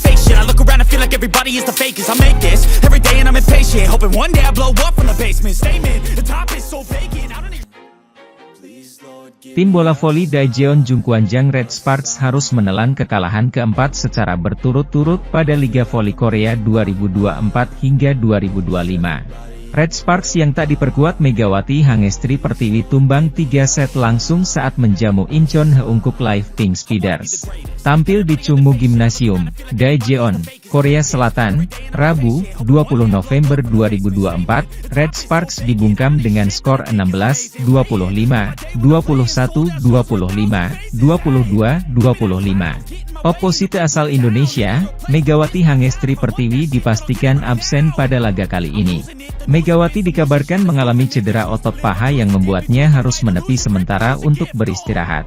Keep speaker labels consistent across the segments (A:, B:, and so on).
A: fake shit. I look around and feel like everybody is the fakest. I make this every day and I'm impatient, hoping one day I blow up from the basement. Statement, the top is so vacant. I don't even...
B: Tim bola voli Daejeon Jungkwanjang Red Sparks harus menelan kekalahan keempat secara berturut-turut pada Liga Voli Korea 2024 hingga 2025. Red Sparks yang tak diperkuat Megawati Hangestri Pertiwi tumbang 3 set langsung saat menjamu Incheon Heungkuk Live Pink Speeders. Tampil di Chungmu Gymnasium, Daejeon, Korea Selatan, Rabu, 20 November 2024, Red Sparks dibungkam dengan skor 16-25, 21-25, 22-25. Oposite asal Indonesia, Megawati Hangestri Pertiwi dipastikan absen pada laga kali ini. Megawati dikabarkan mengalami cedera otot paha yang membuatnya harus menepi sementara untuk beristirahat.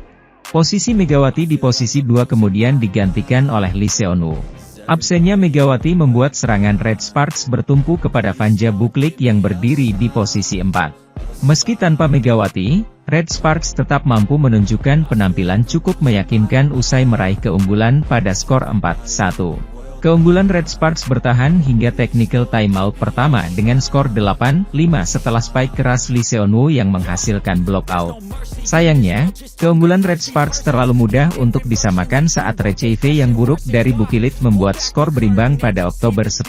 B: Posisi Megawati di posisi 2 kemudian digantikan oleh Lee Seon-woo. Absennya Megawati membuat serangan Red Sparks bertumpu kepada Vanja Buklik yang berdiri di posisi 4. Meski tanpa Megawati, Red Sparks tetap mampu menunjukkan penampilan cukup meyakinkan usai meraih keunggulan pada skor 4-1. Keunggulan Red Sparks bertahan hingga technical timeout pertama dengan skor 8-5 setelah spike keras Lee Seon-woo yang menghasilkan block out. Sayangnya, keunggulan Red Sparks terlalu mudah untuk disamakan saat retrieve yang buruk dari Bukilit membuat skor berimbang pada Oktober 10.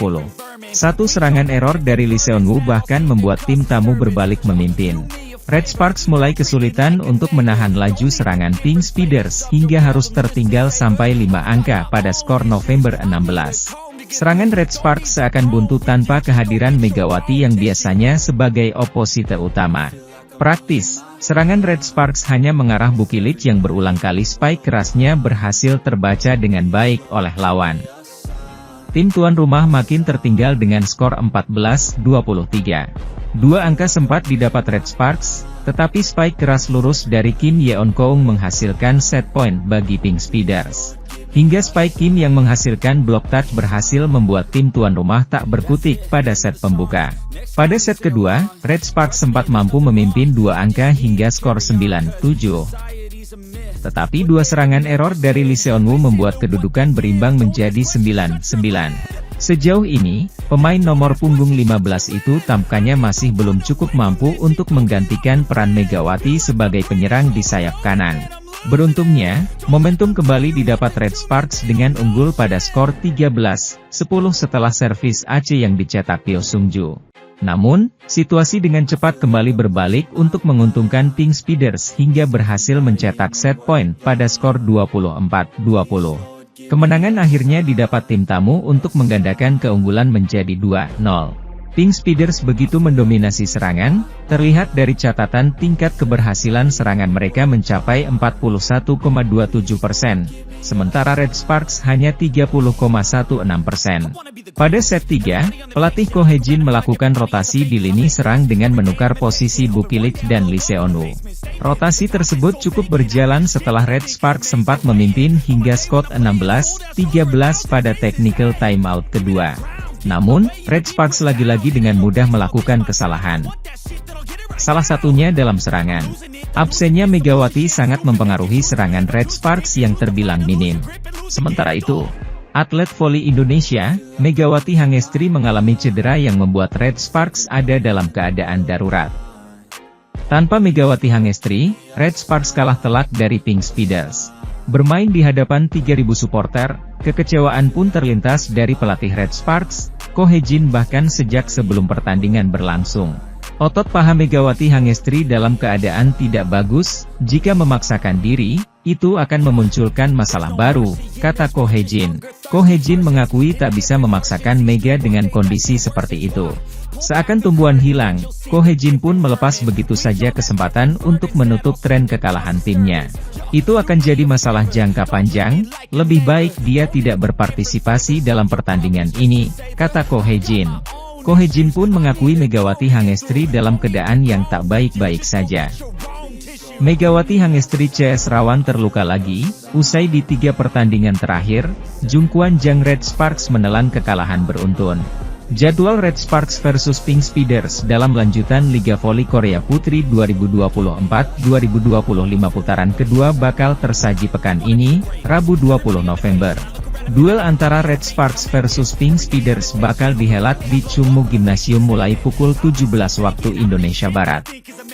B: Satu serangan error dari Lee Seon-woo bahkan membuat tim tamu berbalik memimpin. Red Sparks mulai kesulitan untuk menahan laju serangan Pink Speeders hingga harus tertinggal sampai 5 angka pada skor November 16. Serangan Red Sparks seakan buntu tanpa kehadiran Megawati yang biasanya sebagai oposite utama. Praktis, serangan Red Sparks hanya mengarah Bukilit yang berulang kali spike kerasnya berhasil terbaca dengan baik oleh lawan. Tim tuan rumah makin tertinggal dengan skor 14-23. 2 angka sempat didapat Red Sparks, tetapi spike keras lurus dari Kim Yeon-keung menghasilkan set point bagi Pink Speeders. Hingga spike Kim yang menghasilkan block touch berhasil membuat tim tuan rumah tak berkutik pada set pembuka. Pada set kedua, Red Sparks sempat mampu memimpin 2 angka hingga skor 9-7. Tetapi 2 serangan error dari Lee Seon-woo membuat kedudukan berimbang menjadi 9-9. Sejauh ini, pemain nomor punggung 15 itu tampaknya masih belum cukup mampu untuk menggantikan peran Megawati sebagai penyerang di sayap kanan. Beruntungnya, momentum kembali didapat Red Sparks dengan unggul pada skor 13-10 setelah servis Aceh yang dicetak Pyo Sung-ju. Namun, situasi dengan cepat kembali berbalik untuk menguntungkan Pink Speeders hingga berhasil mencetak set point pada skor 24-20. Kemenangan akhirnya didapat tim tamu untuk menggandakan keunggulan menjadi 2-0. Pink Speeders begitu mendominasi serangan, terlihat dari catatan tingkat keberhasilan serangan mereka mencapai 41,27%, sementara Red Sparks hanya 30,16%. Pada set 3, pelatih Ko Hae-jin melakukan rotasi di lini serang dengan menukar posisi Bukilit dan Lee Seon-woo. Rotasi tersebut cukup berjalan setelah Red Sparks sempat memimpin hingga skor 16-13 pada technical timeout kedua. Namun, Red Sparks lagi-lagi dengan mudah melakukan kesalahan. Salah satunya dalam serangan. Absennya Megawati sangat mempengaruhi serangan Red Sparks yang terbilang minim. Sementara itu, atlet voli Indonesia, Megawati Hangestri mengalami cedera yang membuat Red Sparks ada dalam keadaan darurat. Tanpa Megawati Hangestri, Red Sparks kalah telak dari Pink Speeders. Bermain di hadapan 3.000 supporter, kekecewaan pun terlintas dari pelatih Red Sparks, Ko Hae-jin bahkan sejak sebelum pertandingan berlangsung. Otot paha Megawati Hangestri dalam keadaan tidak bagus, jika memaksakan diri, itu akan memunculkan masalah baru, kata Ko Hae-jin. Ko Hae-jin mengakui tak bisa memaksakan Mega dengan kondisi seperti itu. Seakan tumbuhan hilang, Ko Hae-jin pun melepas begitu saja kesempatan untuk menutup tren kekalahan timnya. Itu akan jadi masalah jangka panjang, lebih baik dia tidak berpartisipasi dalam pertandingan ini, kata Ko Hae-jin. Ko Hae-jin pun mengakui Megawati Hangestri dalam keadaan yang tak baik-baik saja. Megawati Hangestri CS rawan terluka lagi, usai di 3 pertandingan terakhir, Jungkwanjang Red Sparks menelan kekalahan beruntun. Jadwal Red Sparks versus Pink Speeders dalam lanjutan Liga Voli Korea Putri 2024-2025 putaran kedua bakal tersaji pekan ini, Rabu 20 November. Duel antara Red Sparks versus Pink Speeders bakal dihelat di Chungmu Gymnasium mulai pukul 17 waktu Indonesia Barat.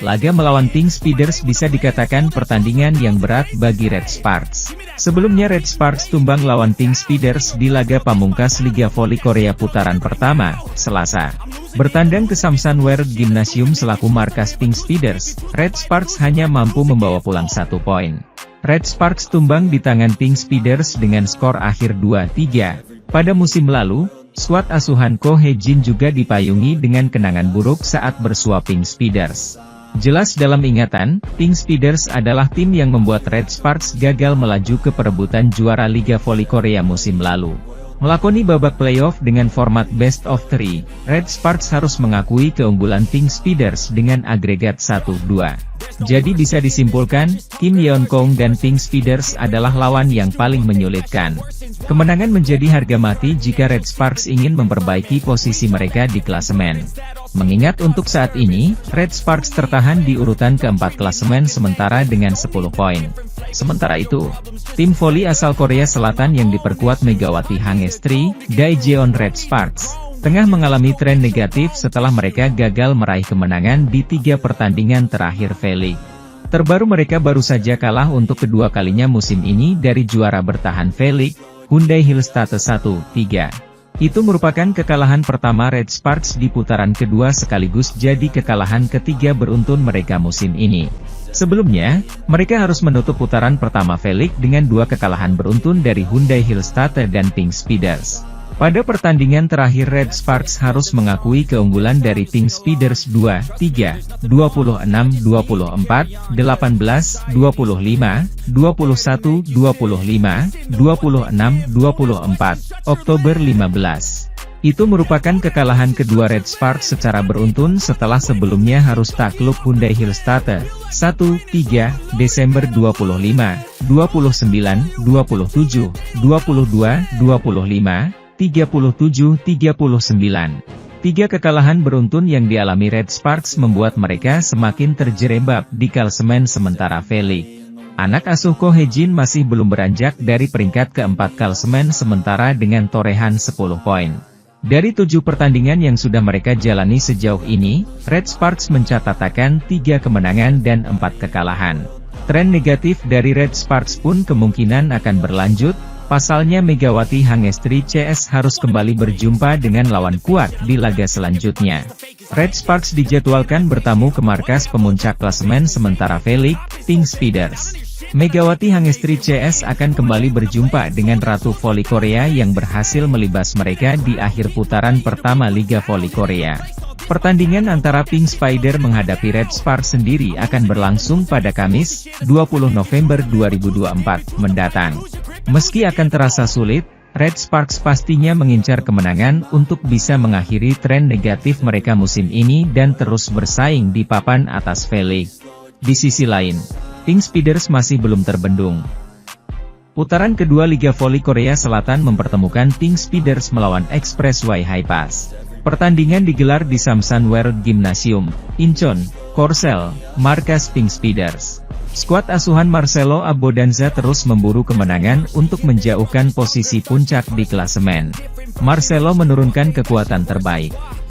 B: Laga melawan Pink Speeders bisa dikatakan pertandingan yang berat bagi Red Sparks. Sebelumnya Red Sparks tumbang lawan Pink Speeders di laga pamungkas Liga Voli Korea putaran pertama, Selasa. Bertandang ke Samsan World Gymnasium selaku markas Pink Speeders, Red Sparks hanya mampu membawa pulang 1 poin. Red Sparks tumbang di tangan Pink Speeders dengan skor akhir 2-3. Pada musim lalu, skuad asuhan Ko Hye-jin juga dipayungi dengan kenangan buruk saat bersua Pink Speeders. Jelas dalam ingatan, Pink Speeders adalah tim yang membuat Red Sparks gagal melaju ke perebutan juara Liga Voli Korea musim lalu. Melakoni babak playoff dengan format best of 3, Red Sparks harus mengakui keunggulan Pink Speeders dengan agregat 1-2. Jadi bisa disimpulkan, Kim Yeon-kong dan Pink Speeders adalah lawan yang paling menyulitkan. Kemenangan menjadi harga mati jika Red Sparks ingin memperbaiki posisi mereka di klasemen. Mengingat untuk saat ini, Red Sparks tertahan di urutan keempat klasemen sementara dengan 10 poin. Sementara itu, tim voli asal Korea Selatan yang diperkuat Megawati Hangestri, Daejeon Red Sparks, tengah mengalami tren negatif setelah mereka gagal meraih kemenangan di 3 pertandingan terakhir V-League. Terbaru mereka baru saja kalah untuk kedua kalinya musim ini dari juara bertahan V-League, Hyundai Hillstatt 1-3. Itu merupakan kekalahan pertama Red Sparks di putaran kedua sekaligus jadi kekalahan ketiga beruntun mereka musim ini. Sebelumnya, mereka harus menutup putaran pertama V-League dengan 2 kekalahan beruntun dari Hyundai Hillstatt dan Pink Speeders. Pada pertandingan terakhir Red Sparks harus mengakui keunggulan dari Pink Speeders 2-3, 26-24, 18-25, 21-25, 26-24, Oktober 15. Itu merupakan kekalahan kedua Red Sparks secara beruntun setelah sebelumnya harus takluk Hyundai Hillstatt 1-3, Desember 25, 29, 27, 22, 25, 37-39. 3 kekalahan beruntun yang dialami Red Sparks membuat mereka semakin terjerembab di klasemen sementara V-League. Anak asuh Ko Hye-jin masih belum beranjak dari peringkat keempat klasemen sementara dengan torehan 10 poin. Dari 7 pertandingan yang sudah mereka jalani sejauh ini, Red Sparks mencatatkan 3 kemenangan dan 4 kekalahan. Tren negatif dari Red Sparks pun kemungkinan akan berlanjut, pasalnya Megawati Hangestri CS harus kembali berjumpa dengan lawan kuat di laga selanjutnya. Red Sparks dijadwalkan bertamu ke markas pemuncak klasemen sementara V-League, Pink Speeders. Megawati Hangestri CS akan kembali berjumpa dengan Ratu Voli Korea yang berhasil melibas mereka di akhir putaran pertama Liga Voli Korea. Pertandingan antara Pink Spider menghadapi Red Sparks sendiri akan berlangsung pada Kamis, 20 November 2024 mendatang. Meski akan terasa sulit, Red Sparks pastinya mengincar kemenangan untuk bisa mengakhiri tren negatif mereka musim ini dan terus bersaing di papan atas V-League. Di sisi lain, Pink Speeders masih belum terbendung. Putaran kedua Liga Voli Korea Selatan mempertemukan Pink Speeders melawan Expressway High Pass. Pertandingan digelar di Samsan World Gymnasium, Incheon, Korsel, markas Pink Speeders. Skuad asuhan Marcelo Abodanza terus memburu kemenangan untuk menjauhkan posisi puncak di klasemen. Marcelo menurunkan kekuatan terbaik.